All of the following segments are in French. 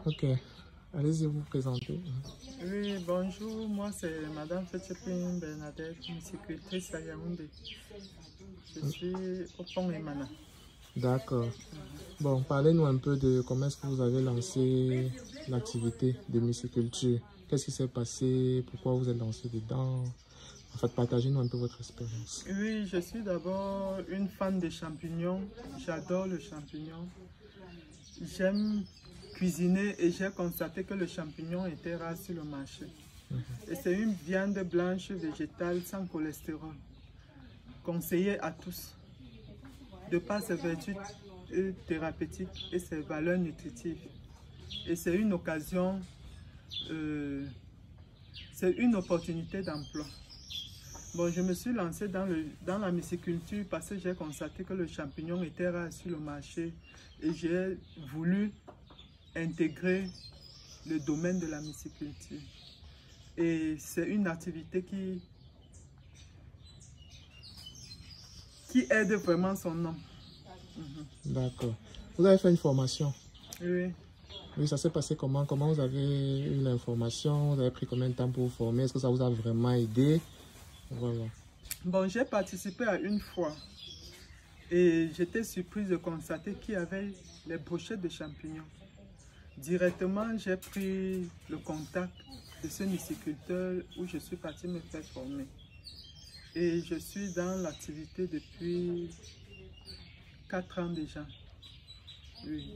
Ok. Allez-y vous présenter. Oui, bonjour, moi c'est Madame Fetchepin Bernadette, musicultrice à Yaoundé. Je suis au Pont Emana. D'accord. Bon, parlez-nous un peu de comment est-ce que vous avez lancé l'activité de musiculture. Qu'est-ce qui s'est passé? Pourquoi vous êtes lancé dedans? En fait, partagez-nous un peu votre expérience. Oui, je suis d'abord une fan des champignons. J'adore le champignon. J'aime cuisiner et j'ai constaté que le champignon était rare sur le marché. Et c'est une viande blanche végétale sans cholestérol, conseillée à tous, de par ses vertus thérapeutiques et ses valeurs nutritives. Et c'est une occasion, c'est une opportunité d'emploi. Bon, je me suis lancé dans la myciculture parce que j'ai constaté que le champignon était rare sur le marché et j'ai voulu intégrer le domaine de la myciculture. Et c'est une activité qui aide vraiment son homme. D'accord. Vous avez fait une formation? Oui. Oui, ça s'est passé comment? Comment vous avez eu l'information? Vous avez pris combien de temps pour vous former? Est-ce que ça vous a vraiment aidé? Voilà. Bon, j'ai participé à une fois et j'étais surprise de constater qu'il y avait les brochettes de champignons. Directement, j'ai pris le contact de ce myciculteur où je suis partie me faire former. Et je suis dans l'activité depuis 4 ans déjà. Oui.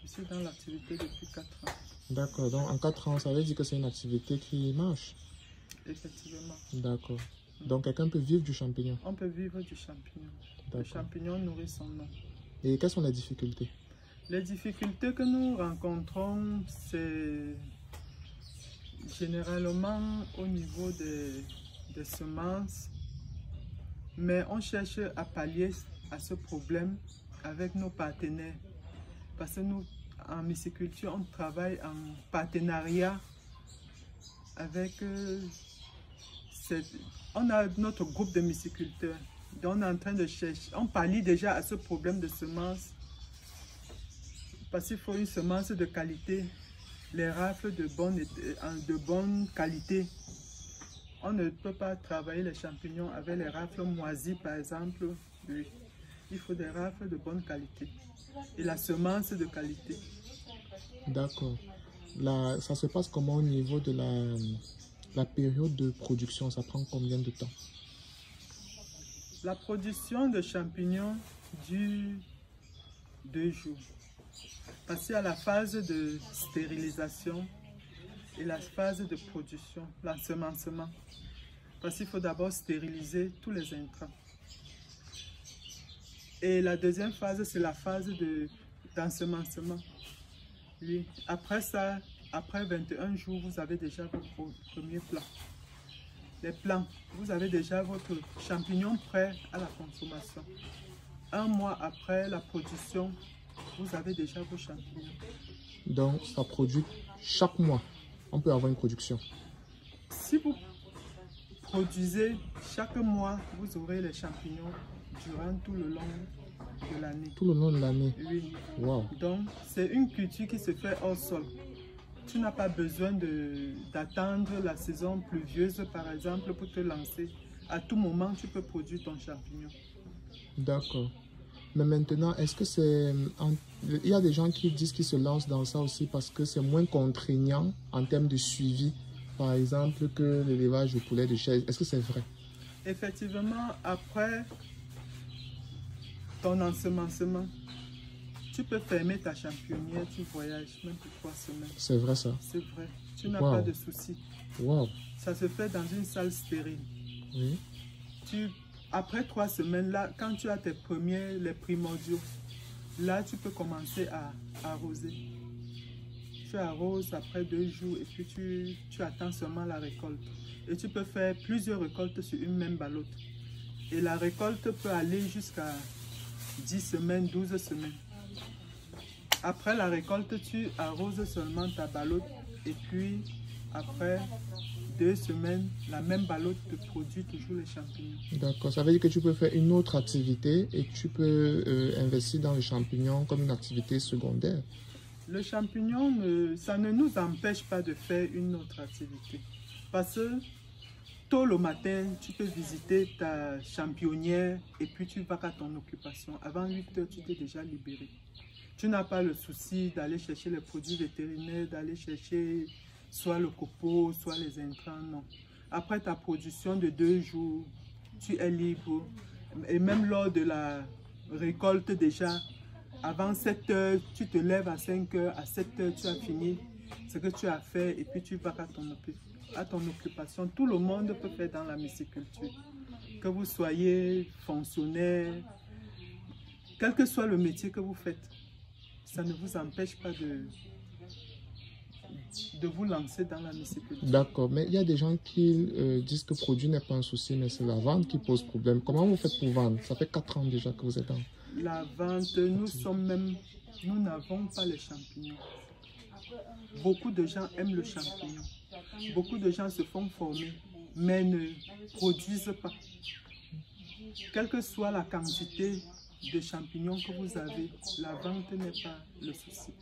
Je suis dans l'activité depuis 4 ans. D'accord. Donc, en 4 ans, ça veut dire que c'est une activité qui marche? Effectivement. D'accord. Donc, quelqu'un peut vivre du champignon? On peut vivre du champignon. Le champignon nourrit son homme. Et quelles sont les difficultés? Les difficultés que nous rencontrons, c'est généralement au niveau des semences. Mais on cherche à pallier à ce problème avec nos partenaires. Parce que nous, en myciculture, on travaille en partenariat avec... on a notre groupe de myciculteurs. Donc on est en train de chercher. On pallie déjà à ce problème de semences. Parce qu'il faut une semence de qualité. Les rafles de bonne qualité. On ne peut pas travailler les champignons avec les rafles moisies, par exemple. Oui. Il faut des rafles de bonne qualité. Et la semence de qualité. D'accord. Ça se passe comment au niveau de la période de production? Ça prend combien de temps? La production de champignons dure 2 jours. Parce qu'il y a la phase de stérilisation et la phase de production, l'ensemencement. Parce qu'il faut d'abord stériliser tous les intrants. Et la deuxième phase, c'est la phase d'ensemencement. Oui. Après ça, après 21 jours, vous avez déjà votre premier plat. Les plants, vous avez déjà votre champignon prêt à la consommation. 1 mois après la production, vous avez déjà vos champignons. Donc, ça produit chaque mois. On peut avoir une production. Si vous produisez chaque mois, vous aurez les champignons durant tout le long de l'année. Tout le long de l'année? Oui. Wow. Donc, c'est une culture qui se fait hors sol. Tu n'as pas besoin d'attendre la saison pluvieuse, par exemple, pour te lancer. À tout moment, tu peux produire ton champignon. D'accord. Mais maintenant, est-ce que c'est... Il y a des gens qui disent qu'ils se lancent dans ça aussi parce que c'est moins contraignant en termes de suivi, par exemple, que l'élevage de poulets de chair. Est-ce que c'est vrai? Effectivement, après ton ensemencement, tu peux fermer ta championnière, tu voyages même pour 3 semaines. C'est vrai ça? C'est vrai. Tu n'as pas de soucis. Wow. Ça se fait dans une salle stérile. Oui. Après 3 semaines, là, quand tu as les primordiaux, là, tu peux commencer à arroser. Tu arroses après 2 jours et puis tu attends seulement la récolte. Et tu peux faire plusieurs récoltes sur une même ballotte. Et la récolte peut aller jusqu'à 10 semaines, 12 semaines. Après la récolte, tu arroses seulement ta ballotte et puis après 2 semaines, la même ballotte te produit toujours les champignons. D'accord, ça veut dire que tu peux faire une autre activité et tu peux investir dans les champignons comme une activité secondaire. Le champignon, ça ne nous empêche pas de faire une autre activité. Parce que tôt le matin, tu peux visiter ta championnière et puis tu vas à ton occupation. Avant 8 heures, tu t'es déjà libéré. Tu n'as pas le souci d'aller chercher les produits vétérinaires, d'aller chercher soit le copeau, soit les intrants, non. Après ta production de 2 jours, tu es libre. Et même lors de la récolte déjà, avant 7 heures, tu te lèves à 5 heures, à 7 heures, tu as fini ce que tu as fait et puis tu vas à ton occupation. Tout le monde peut faire dans la myciculture. Que vous soyez fonctionnaire, quel que soit le métier que vous faites, ça ne vous empêche pas de vous lancer dans la myciculture. D'accord, mais il y a des gens qui disent que le produit n'est pas un souci, mais c'est la vente qui pose problème. Comment vous faites pour vendre? Ça fait 4 ans déjà que vous êtes dans... La vente, nous n'avons pas les champignons. Beaucoup de gens aiment le champignon. Beaucoup de gens se font former, mais ne produisent pas. Quelle que soit la quantité de champignons que vous avez, la vente n'est pas le souci.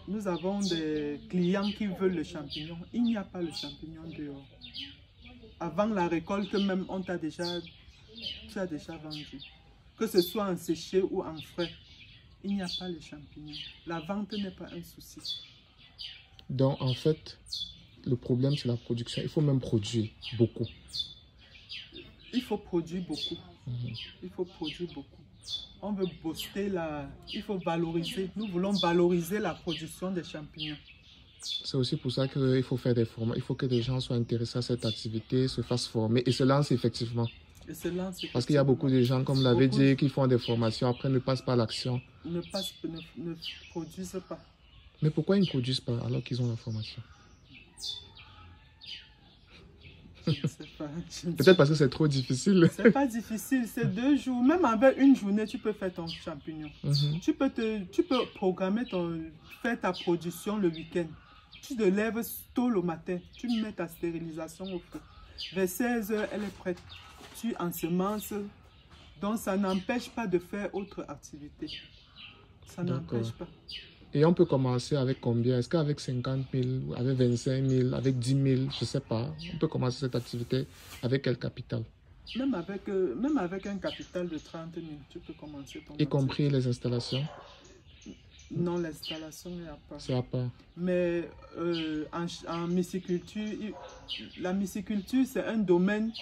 Nous avons des clients qui veulent le champignon. Il n'y a pas le champignon dehors. Avant la récolte même, tu as déjà vendu. Que ce soit en séché ou en frais, il n'y a pas les champignons. La vente n'est pas un souci. Donc, en fait, le problème, c'est la production. Il faut même produire beaucoup. Il faut produire beaucoup. Il faut produire beaucoup. On veut booster il faut valoriser. Nous voulons valoriser la production des champignons. C'est aussi pour ça qu'il faut faire des formations. Il faut que des gens soient intéressés à cette activité, se fassent former et se lancent effectivement. Parce qu'il y a beaucoup de gens, comme vous l'avez dit, qui font des formations, après ne passent pas à l'action. Ne produisent pas. Mais pourquoi ils ne produisent pas alors qu'ils ont la formation? Peut-être parce que c'est trop difficile. C'est pas difficile, c'est 2 jours. Même avec une journée, tu peux faire ton champignon. Tu peux programmer faire ta production le week-end. Tu te lèves tôt le matin, tu mets ta stérilisation au feu. Vers 16 heures, elle est prête. Tu ensemences. Donc, ça n'empêche pas de faire autre activité. Ça n'empêche pas. Et on peut commencer avec combien? Est-ce qu'avec 50 000, avec 25 000, avec 10 000, je ne sais pas. On peut commencer cette activité avec quel capital? Même avec un capital de 30 000, tu peux commencer ton activité. Y compris les installations? Non, l'installation est à part. C'est à part. Mais en myciculture, la myciculture, c'est un domaine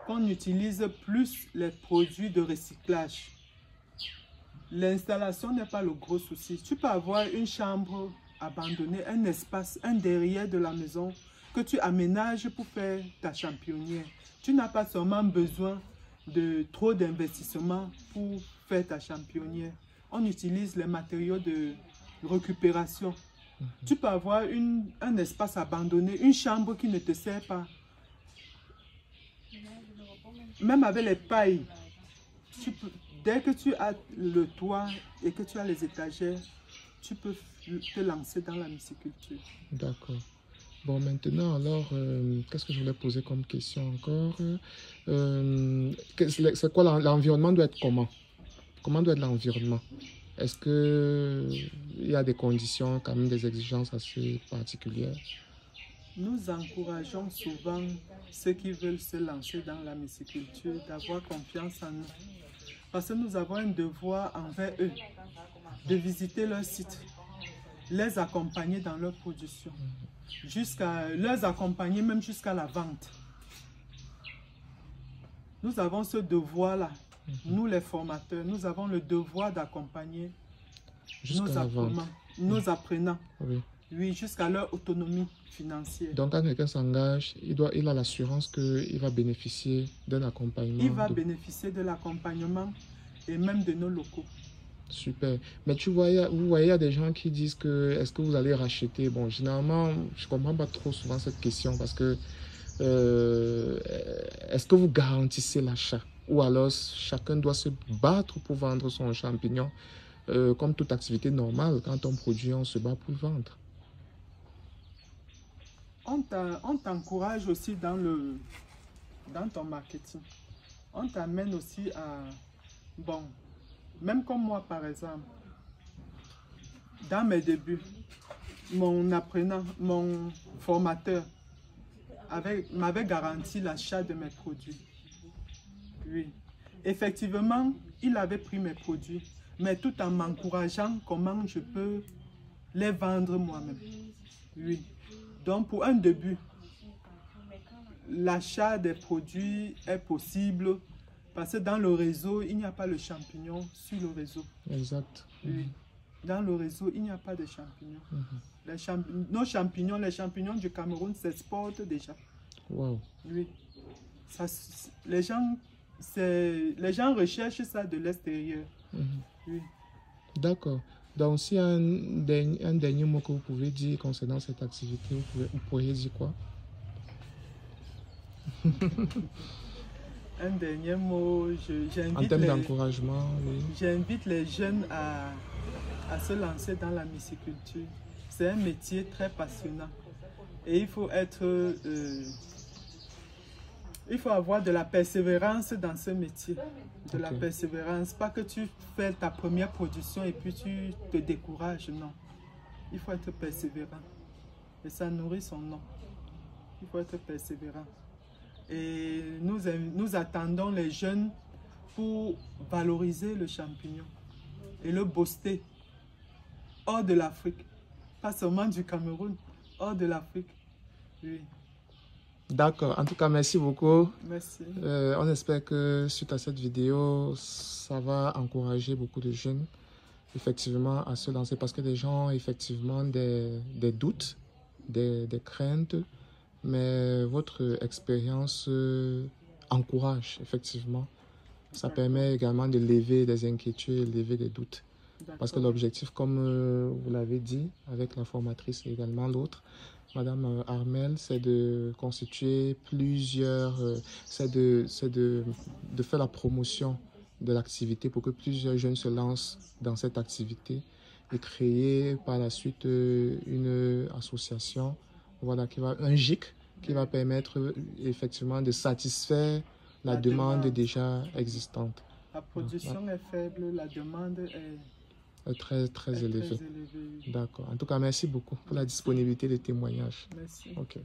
qu'on utilise plus les produits de recyclage. L'installation n'est pas le gros souci. Tu peux avoir une chambre abandonnée, un espace, un derrière de la maison que tu aménages pour faire ta championnière. Tu n'as pas seulement besoin de trop d'investissement pour faire ta championnière. On utilise les matériaux de récupération. Tu peux avoir un espace abandonné, une chambre qui ne te sert pas. Même avec les pailles, dès que tu as le toit et que tu as les étagères, tu peux te lancer dans la myciculture. D'accord. Bon, maintenant, alors, qu'est-ce que je voulais poser comme question encore? C'est quoi l'environnement doit être comment? Comment doit être l'environnement? Est-ce qu'il y a des conditions, quand même des exigences assez particulières? Nous encourageons souvent ceux qui veulent se lancer dans la myciculture d'avoir confiance en nous. Parce que nous avons un devoir envers eux de visiter leur site, les accompagner dans leur production, les accompagner même jusqu'à la vente. Nous avons ce devoir-là, nous les formateurs, nous avons le devoir d'accompagner nos apprenants. Oui. Oui, jusqu'à leur autonomie financière. Donc, quand quelqu'un s'engage, il a l'assurance qu'il va bénéficier d'un accompagnement. Il va bénéficier de l'accompagnement et même de nos locaux. Super. Mais tu vois, vous voyez, il y a des gens qui disent que est-ce que vous allez racheter? Bon, généralement, je ne comprends pas trop souvent cette question parce que est-ce que vous garantissez l'achat? Ou alors chacun doit se battre pour vendre son champignon? Comme toute activité normale, quand on produit, on se bat pour le vendre. On t'encourage aussi dans ton marketing. On t'amène aussi à... Bon, même comme moi par exemple, dans mes débuts, mon apprenant, mon formateur m'avait garanti l'achat de mes produits. Oui. Effectivement, il avait pris mes produits, mais tout en m'encourageant comment je peux les vendre moi-même. Oui. Donc, pour un début, l'achat des produits est possible parce que dans le réseau, il n'y a pas le champignon sur le réseau. Exact. Oui. Dans le réseau, il n'y a pas de champignons. Nos champignons, les champignons du Cameroun s'exportent déjà. Wow. Oui. Ça, les gens recherchent ça de l'extérieur. Oui. D'accord. Donc, s'il y a un dernier mot que vous pouvez dire concernant cette activité, vous pourriez dire quoi? Un dernier mot, en termes d'encouragement, oui. J'invite les jeunes à se lancer dans la myciculture. C'est un métier très passionnant et il faut avoir de la persévérance dans ce métier. La persévérance, pas que tu fais ta première production et puis tu te décourages, non. Il faut être persévérant et ça nourrit son nom. Il faut être persévérant. Et nous attendons les jeunes pour valoriser le champignon et le booster hors de l'Afrique. Pas seulement du Cameroun, hors de l'Afrique. Oui. D'accord. En tout cas, merci beaucoup. Merci. On espère que suite à cette vidéo, ça va encourager beaucoup de jeunes effectivement à se lancer parce que les gens ont effectivement des doutes, des craintes. Mais votre expérience encourage, effectivement. Ça permet également de lever des inquiétudes, lever des doutes. Parce que l'objectif, comme vous l'avez dit, avec la formatrice et également l'autre, Madame Armelle, c'est de constituer plusieurs... c'est de faire la promotion de l'activité pour que plusieurs jeunes se lancent dans cette activité et créer par la suite une association. Voilà, un GIC qui va permettre effectivement de satisfaire la demande déjà existante. La production est faible, la demande est très élevée. D'accord. En tout cas, merci beaucoup pour la disponibilité de témoignage. Merci. Ok.